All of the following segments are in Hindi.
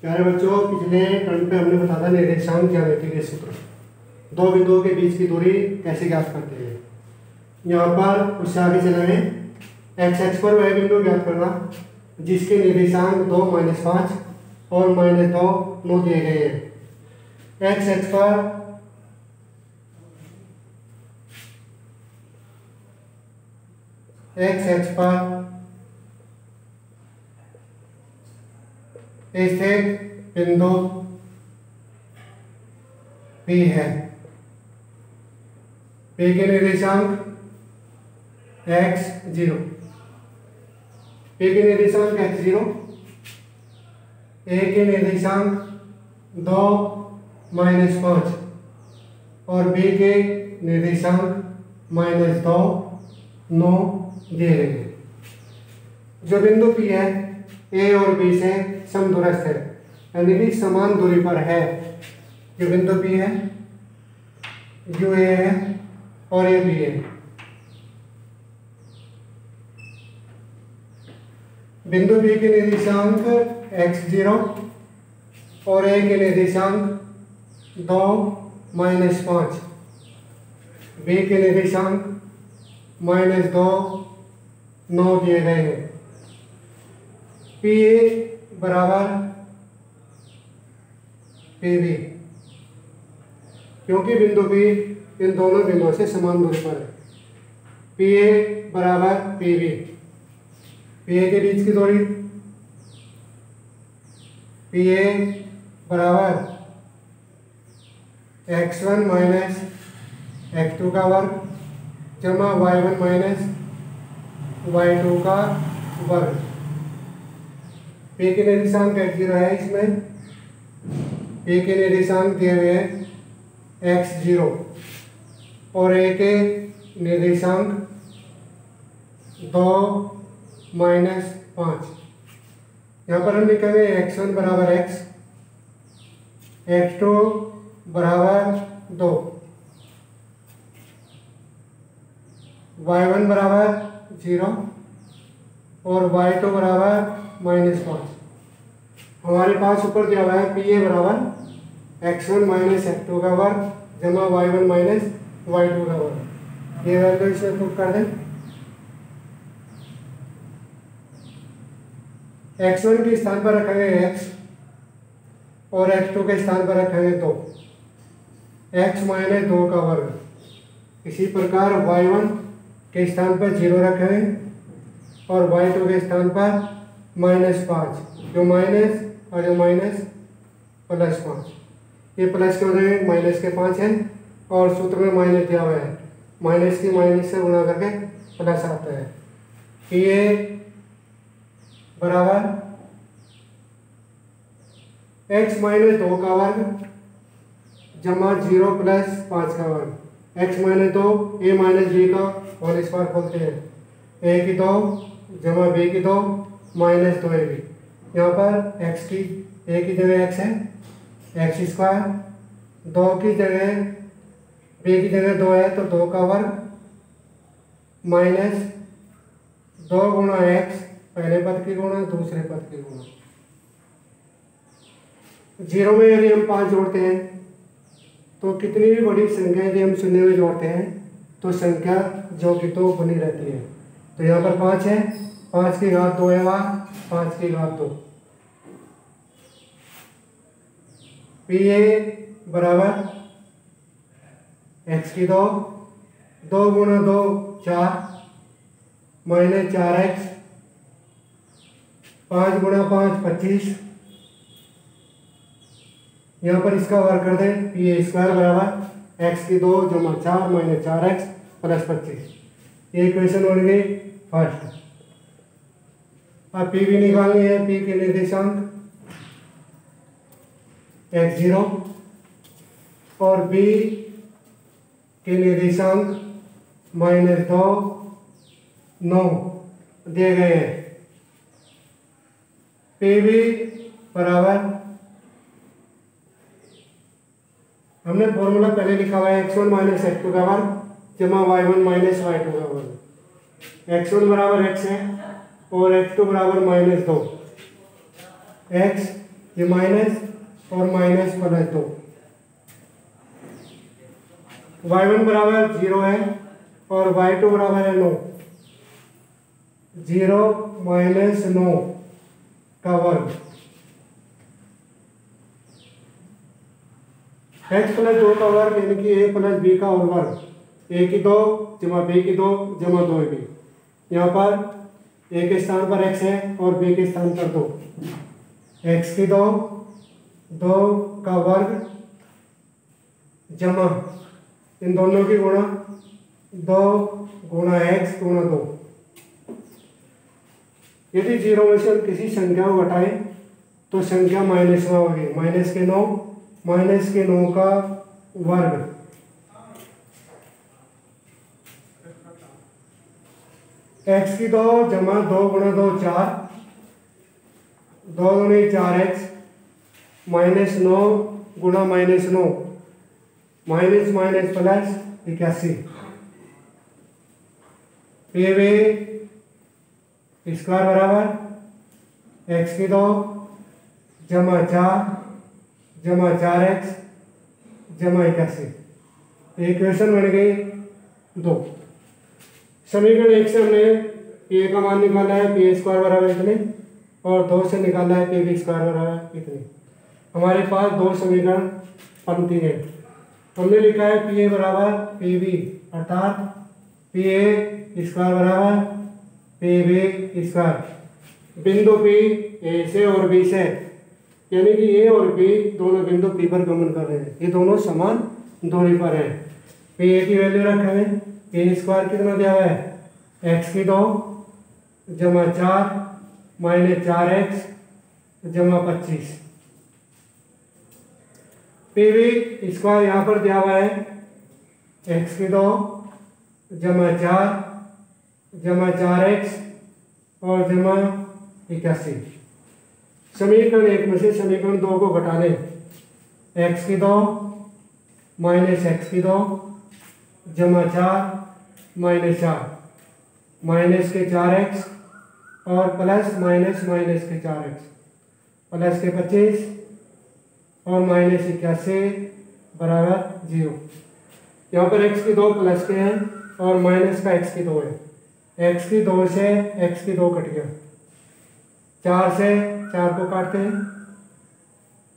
प्यारे बच्चों, पिछले टर्म पे हमने बताया था निर्देशांक ज्यामिति के सूत्र, दो बिंदुओं के बीच की दूरी कैसे ज्ञात करते हैं। यहाँ पर उससे आगे चलेंगे। एक्स एक्स पर वह बिंदु ज्ञात करना जिसके निर्देशांक 2 -5 और -2 9 दिए गए हैं। एक्स एक्स पर स्थित बिंदु P है। P के निर्देशांक x0, P के निर्देशांक x0, A के निर्देशांक 2 -5 और B के निर्देशांक -2 9 दिए गए हैं। जो बिंदु P है A और B से समदूरस्थ है, यानी कि समान दूरी पर है। जो बिंदु P है जो A है और ये B है। बिंदु B के निर्देशांक x0 और A के निर्देशांक 2 -5, B के निर्देशांक -2 9 दिए गए हैं। PA बराबर PB, क्योंकि बिंदु P इन दोनों बिंदुओं से समान दूरी पर है। PA बराबर PB, PA के बीच की दूरी PA बराबर x1 माइनस x2 का वर्ग जमा y1 माइनस y2 का वर्ग। P के निर्देशांक x0 है, इसमें P के निर्देशांक दिए हुए हैं x0 और A के निर्देशांक 2 -5। यहाँ पर हम लिखेंगे x1 बराबर x, x2 बराबर 2, y1 बराबर 0 और y2 बराबर -5। हमारे पास ऊपर दिया हुआ है PA बराबर x1 माइनस x2 का वर्ग जमा y1 माइनस y2 का वर्ग। ये वैल्यू इसमें पुट कर दें। x1 के स्थान पर रखेंगे x और x2 के स्थान पर रखेंगे 2, x माइनस 2 का वर्ग। इसी प्रकार y1 के स्थान पर 0 रखेंगे और y2 के स्थान पर -5, जो माइनस और जो माइनस +5। ये प्लस के बजाय माइनस के 5 है और सूत्र में माइनस दिया हुआ है, माइनस की माइनस से गुणा करके प्लस आता है। PA बराबर x माइनस 2 का वर्ग जमा 0 + 5 का वर्ग। x minus 2 A minus B का होल स्क्वायर खोलते हैं, A की 2 जमा B की 2 -2AB। यहाँ पर x की A की जगह x है x², 2 की जगह B की जगह 2 है तो 2 का वर्ग -2 गुणा x, पहले पद की गुणा दूसरे पद की गुणा। 0 में यदि हम 5 जोड़ते हैं तो कितनी भी बड़ी संख्या यदि हम शून्य में जोड़ते हैं तो संख्या जो कि तो बनी रहती है। तो यहाँ पर 5 है, 5 की घात 2 है, वहाँ 5 की घात 2। PA बराबर x की 2, 2 गुणा 2 4 -4x, 5 गुणा 5 25। यहाँ पर इसका वर्ग कर दें, PA² बराबर x की 2 जमा 4 -4x + 25। ये इक्वेशन बन गई फर्स्ट। अब P भी निकालनी है। P के निर्देशांक x0 और B के निर्देशांक -2 9 दिए गए हैं। PB बराबर, हमने फॉर्मूला पहले लिखा हुआ है x1 माइनस x2 का वर्ग जमा y1 माइनस y2 का वर्ग। x1 बराबर x है और x2 बराबर -2। x ये माइनस और माइनस प्लस 2। y1 बराबर 0 है और y2 बराबर है 9। 0 माइनस 9 का वर्ग x प्लस 2 का वर्ग यानी कि a प्लस b का होल वर्ग। a की 2 जमा b की 2 जमा 2b। यहाँ पर a के स्थान पर x है और b के स्थान पर 2। x की 2 का वर्ग जमा इन दोनों की गुणा 2 गुणा x गुणा 2। यदि 0 में से हम किसी संख्या को घटाएं तो संख्या माइनस में होगी। माइनस के 9 का वर्ग x की 2 जमा 2 गुणा 2 4, 2 गुणे 4x माइनस 9 गुणा minus 9 minus minus plus 81। PV square बराबर x की 2 जमा 4 जमा 4x जमा 81। इक्वेशन बन गई 2। समीकरण 1 से हमने पी का मान निकाला है, पी स्क्वायर बराबर इतने, और 2 से निकाला है पी स्क्वायर बराबर इतने। हमारे पास 2 समीकरण पंक्ति है। हमने लिखा है पी ए बराबर पी बी, अर्थात पी ए स्क्वायर बराबर पी बी स्क्वायर। बिंदु पी ए से और बी से, यानी कि ए और बी दोनों बिंदु पी पर गमन कर रहे हैं। ये दोनों समान दूरी पर हैं। पी ए की वैल्यू रखा है, पी स्क्वायर कितना दिया हुआ है, एक्स की 2 जमा 4 माइनस 4x जमा 25। पी बी स्क्वायर यहाँ पर दिया हुआ है एक्स की 2 जमा 4 जमा 4x और जमा 81। समीकरण 1 में से समीकरण 2 को घटा लें। एक्स की 2 माइनस एक्स की 2 जमा 4 माइनस 4 माइनस के 4x और प्लस माइनस माइनस के 4x प्लस के 25 और माइनस 81 बराबर 0। यहाँ पर x की 2 प्लस के हैं और माइनस का x की 2 है। x की 2 से x की 2 कट गया, 4 से 4 को काटते हैं,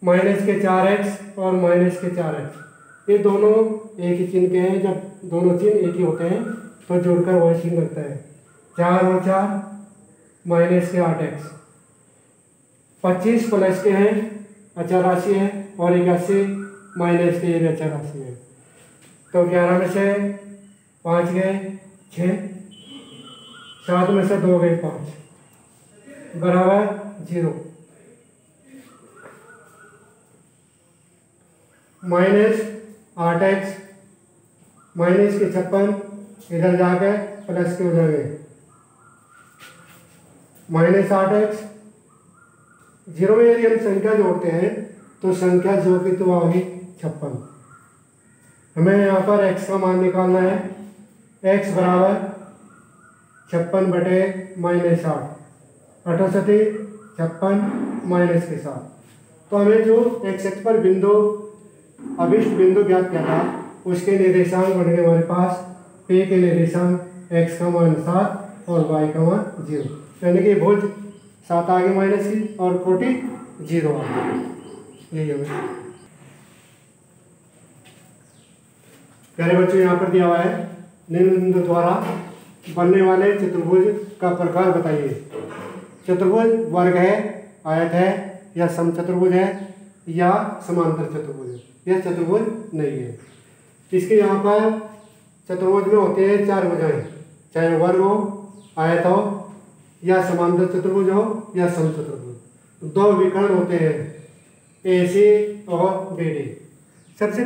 माइनस के 4x और माइनस के 4x ये दोनों एक ही चिन्ह के हैं। जब दोनों चिन्ह एक ही होते हैं तो जोड़कर वही चिन्ह लगता है। 4 और 4 माइनस के 8x, 25 प्लस के हैं अचर राशि है और 81 माइनस के ये भी अचर राशि है। तो 11 में से 5 गए 6, 7 में से 2 गए 5 बराबर 0। माइनस 8x माइनस के 56 इधर जाकर प्लस के उधर गए, माइनस 8x। 0 में यदि हम संख्या जोड़ते हैं तो संख्या जो की तो होगी 56। हमें यहाँ पर x का मान निकालना है। x बराबर 56 बटे माइनस 8, 68 56 माइनस के 7। तो हमें जो x एक्स पर बिंदु अभिष्ट बिंदु ज्ञात किया था उसके निर्देशांक बन गए हमारे पास। p के निर्देशांक x का मान 7 और y का मान 0, यानी कि भुज 7 आगे माइनस की और कोटि 0 आगे। यही हमें प्यारे बच्चों यहाँ पर दिया हुआ है, निम्न बिंदु द्वारा बनने वाले चतुर्भुज का प्रकार बताइए। चतुर्भुज वर्ग है, आयत है या समचतुर्भुज है या समांतर चतुर्भुज है। यह चतुर्भुज नहीं है। इसके यहाँ पर चतुर्भुज में होते हैं 4 भुजाएं, चाहे वर्ग हो, आयत हो या समांतर चतुर्भुज हो या समचतुर्भुज। 2 विकर्ण होते हैं, AC और BD। सबसे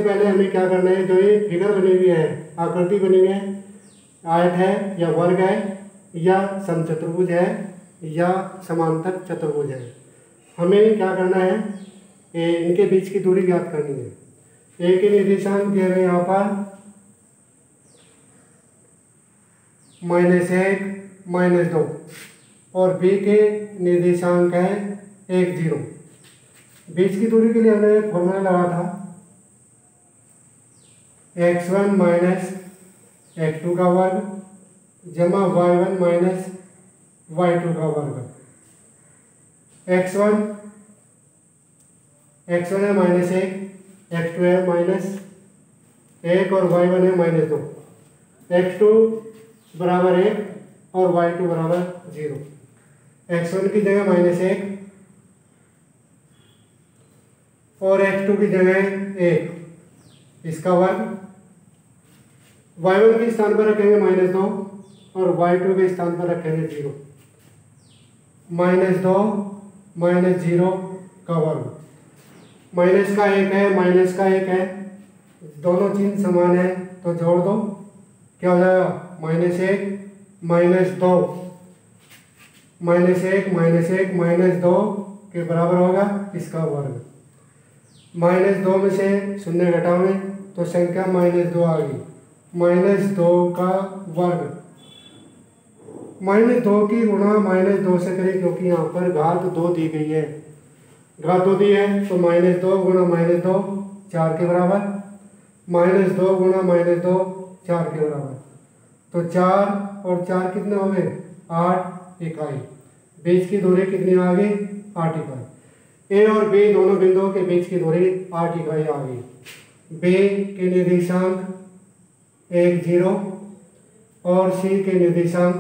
पहले हमें क्या करना है, जो ये फिगर बनी हुई है, आकृति बनी हुई है, आयत है या वर्ग है या समचतुर्भुज है या समांतर चतुर्भुज है, हमें क्या करना है, इनके बीच की दूरी ज्ञात करनी है। ए के निर्देशांक दिए गए यहाँ पर -1 -2, और बी के निर्देशांक है 1 0। बीच की दूरी के लिए हमने एक फॉर्मूला लगा था, x1 माइनस x2 का वर्ग जमा y1 माइनस y2 का वर्ग। x1 है -1, x2 है -1 और y1 है -2। x2 बराबर 1 और y2 बराबर 0। x1 की जगह -1 और x2 की जगह 1, इसका वर्ग। y1 के स्थान पर रखेंगे -2 और y2 के स्थान पर रखेंगे 0। -2 -0 का वर्ग। माइनस का 1 है, माइनस का 1 है, दोनों चिन्ह समान है तो जोड़ दो, क्या हो जाएगा? -1 -2 -1 -2 के बराबर होगा इसका वर्ग। -2 में से 0 घटाओगे तो संख्या -2 आ गई। -2 का वर्ग। -2 की गुणा -2 से करें, क्योंकि यहाँ पर घात 2 दी गई है, घात 2 दी है तो -2 गुणा -2 4 के बराबर, -2 गुणा -2 4 के बराबर। तो 4 और 4 कितने हो गए? 8 इकाई। बीच की दूरी कितनी आ गई? 8 इकाई। ए और बी दोनों बिंदुओं के बीच की दूरी 8 इकाई आ गई। बी के निर्देशांक 1 0 और सी के निर्देशांक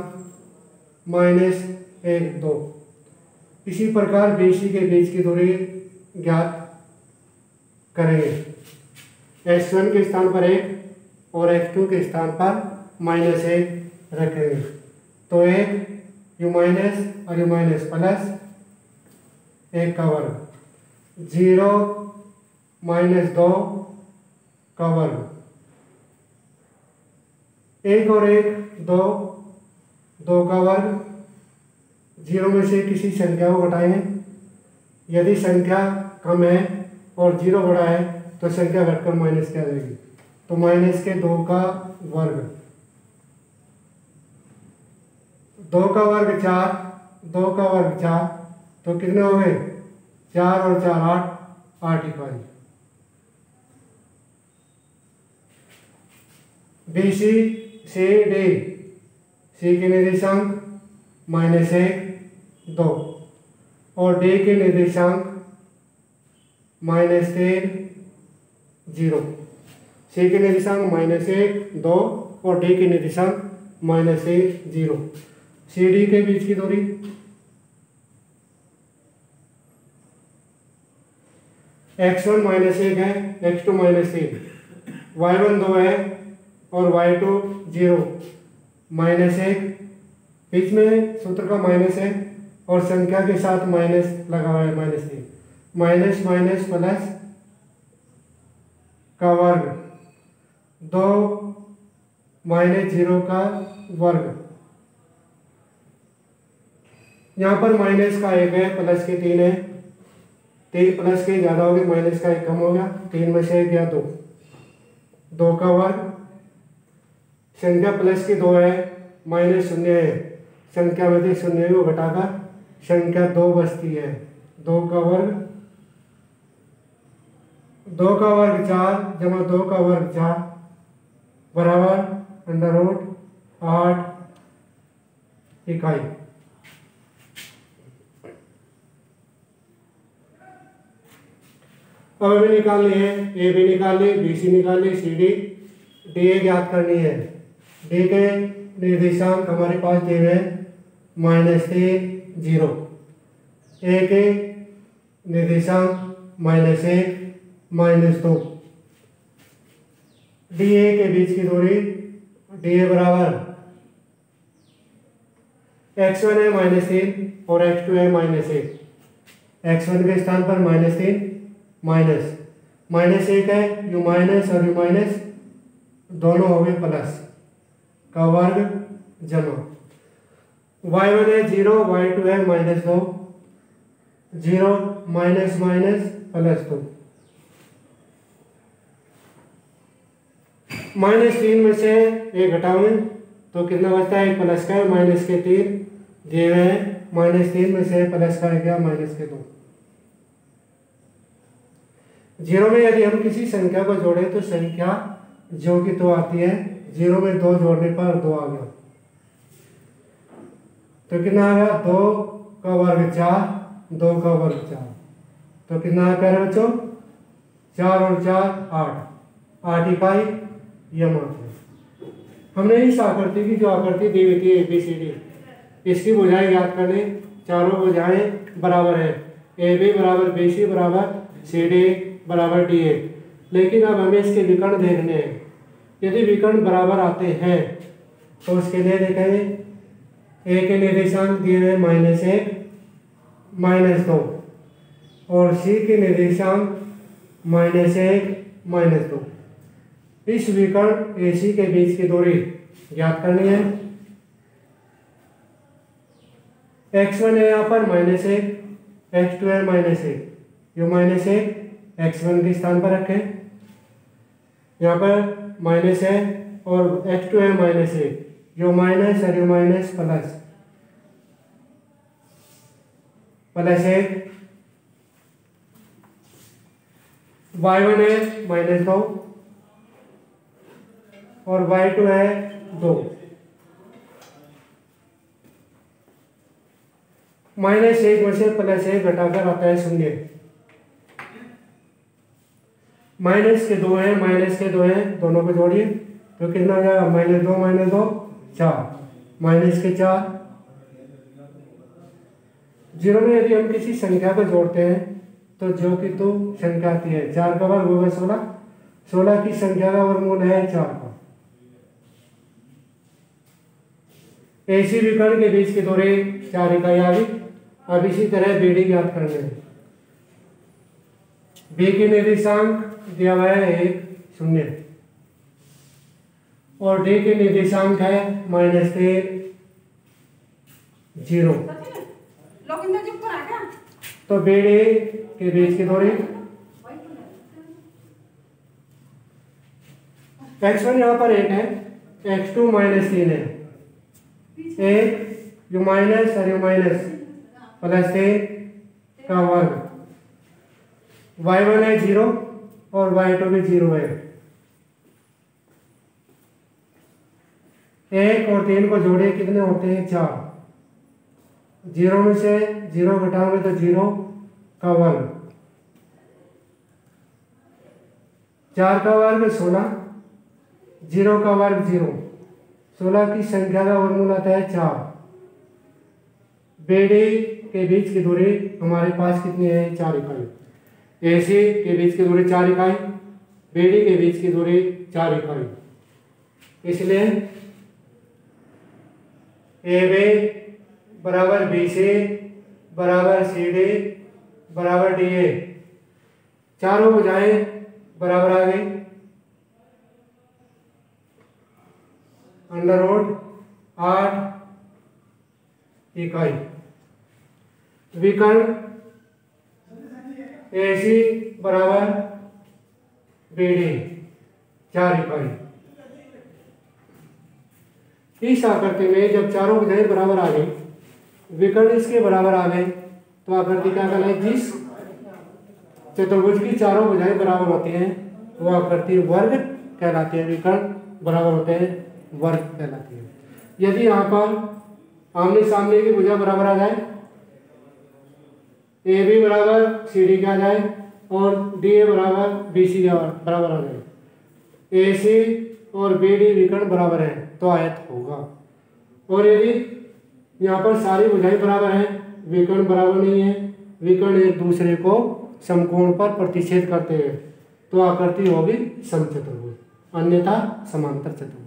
-1 2। इसी प्रकार बी सी के बीच की दूरी ज्ञात करेंगे। x1 के स्थान पर 1 और x2 के स्थान पर -1 रखेंगे। तो 1 u माइनस और u माइनस प्लस 1 का वर्ग, 0 -2 का वर्ग, 1 और 1 2, 2 का वर्ग। 0 में से किसी संख्या को घटाएंगे, यदि संख्या कम है और 0 बड़ा है तो संख्या घटकर माइनस की आ जाएगी, तो -2 का वर्ग। 2 का वर्ग 4, 2 का वर्ग 4, तो कितने हो गए? 4 और 4 8 इकाई। बी सी से डी, सी के निर्देशांक -1 2 और डी के निर्देशांक -3 0। सी के निर्देशांक -1 2 और डी के निर्देशांक -1 0। सी डी के बीच की दूरी x1 -1 है, x2 -3, y1 2 है और y2 0, -1, बीच में सूत्र का माइनस है और संख्या के साथ माइनस लगा हुआ है, -3, माइनस माइनस प्लस का वर्ग, 2 -0 का वर्ग। यहाँ पर माइनस का 1 है, प्लस के 3 है, 3 प्लस के ज़्यादा हो गए, माइनस का 1 कम हो गया, 3 में से 1 गया 2, 2 का वर्ग। संख्या प्लस की 2 है, -0 है, संख्या में से 0 को घटाकर संख्या 2 बचती है, 2 का वर्ग। 2 का वर्ग 4 जमा 2 का वर्ग 4 बराबर √8 इकाई। अब हमें निकालनी है, ए बी निकाल ली, बी सी निकाल ली, सी डी डी ए ज्ञात करनी है। डी के निर्देशांक हमारे पास दिए हुए -3 0, ए के निर्देशांक -1 -2। डी ए के बीच की दूरी डी ए बराबर x1 है -3 और x2 है -1। x1 के स्थान पर -3 -1 है, u माइनस और u माइनस दोनों हो गए प्लस का वर्ग जमा y1 है 0, y2 है -2, 0 माइनस माइनस प्लस 2। -3 में से 1 घटाओगे तो कितना बचता है? 1 प्लस का है, माइनस के 3 दिए हुए हैं -3 में से प्लस का गया -2। 0 में यदि हम किसी संख्या को जोड़े तो संख्या जो कि तो आती है, 0 में 2 जोड़ने पर 2 आ गया, तो कितना आ गया 2 का वर्ग 4, 2 का वर्ग 4, तो कितना आ गया बच्चों 4 और 4 8 इकाई यह मात्रा। हमने इस आकृति की जो आकृति दी हुई थी ABCD, इसकी भुजाएं ज्ञात करने, चारों भुजाएं बराबर है, AB बराबर BC बराबर CD बराबर DA। लेकिन अब हमें इसके विकर्ण देखने हैं। यदि विकर्ण बराबर आते हैं तो उसके लिए देखेंगे A के निर्देशांक दिए हुए -1 -2 और C के निर्देशांक -1 -2। इस विकर्ण AC के बीच की दूरी ज्ञात करनी है। x1 है यहाँ पर -1, x2 है -1, यो -1 x1 के स्थान पर रखें, यहाँ पर माइनस है और x2 है -1, जो माइनस और यो माइनस प्लस 1, y1 है -2 और y2 है 2। -1 में से +1 घटाकर आता है 0। माइनस के 2 हैं, दोनों को जोड़िए तो कितना आ जाएगा -2 4, माइनस के 4। 0 में यदि हम किसी संख्या को जोड़ते हैं तो जो कि तो संख्या आती है, 4 का वर्ग होगा 16, 16 की संख्या का वर्गमूल है 4 का। AC विकर्ण के बीच की दूरी 4 इकाई आ गई। अब इसी तरह BD ज्ञात करने हैं। B के निर्देशांक दिया हुआ है 1 0 और D के निर्देशांक है -3 0। तो BD के बीच की दूरी x1 यहाँ पर 8 है, x2 -3 है, 1 जो माइनस और यो माइनस +3 का वर्ग, y1 है 0 और y2 भी 0 है। 1 और 3 को जोड़े कितने होते हैं 4, 0 में से 0 घटाओगे तो 0 का वर्ग, 4 का वर्ग 16, 0 का वर्ग 0, 16 की संख्या का वर्गमूल आता है 4। BD के बीच की दूरी हमारे पास कितनी है 4 इकाई। AC के बीच की दूरी 4 इकाई, BD के बीच की दूरी 4 इकाई। इसलिए AB बराबर BC बराबर CD बराबर DA, चारों भुजाएं बराबर आ गई। √8 इकाई। विकर्ण AC बराबर BD 4 इकाई। इस आकृति में जब चारों भुजाएं बराबर आ गई, विकर्ण इसके बराबर आ गए, तो आकृति क्या कहलाएगी? जिस चतुर्भुज की चारों भुजाएं बराबर होती हैं वो आकृति वर्ग कहलाती है। विकर्ण बराबर होते हैं वर्ग कहलाती है। यदि यहाँ पर आमने सामने की भुजा बराबर आ जाए, AB बराबर CD क्या आ जाए और DA बराबर BC क्या बराबर आ जाए, AC और BD विकर्ण बराबर है तो आयत होगा। और यदि यहाँ पर सारी भुजाएं बराबर हैं, विकर्ण बराबर नहीं है, विकर्ण एक दूसरे को समकोण पर प्रतिच्छेद करते हैं, तो आकृति होगी समचतुर्भुज, अन्यथा समांतर चतुर्भुज।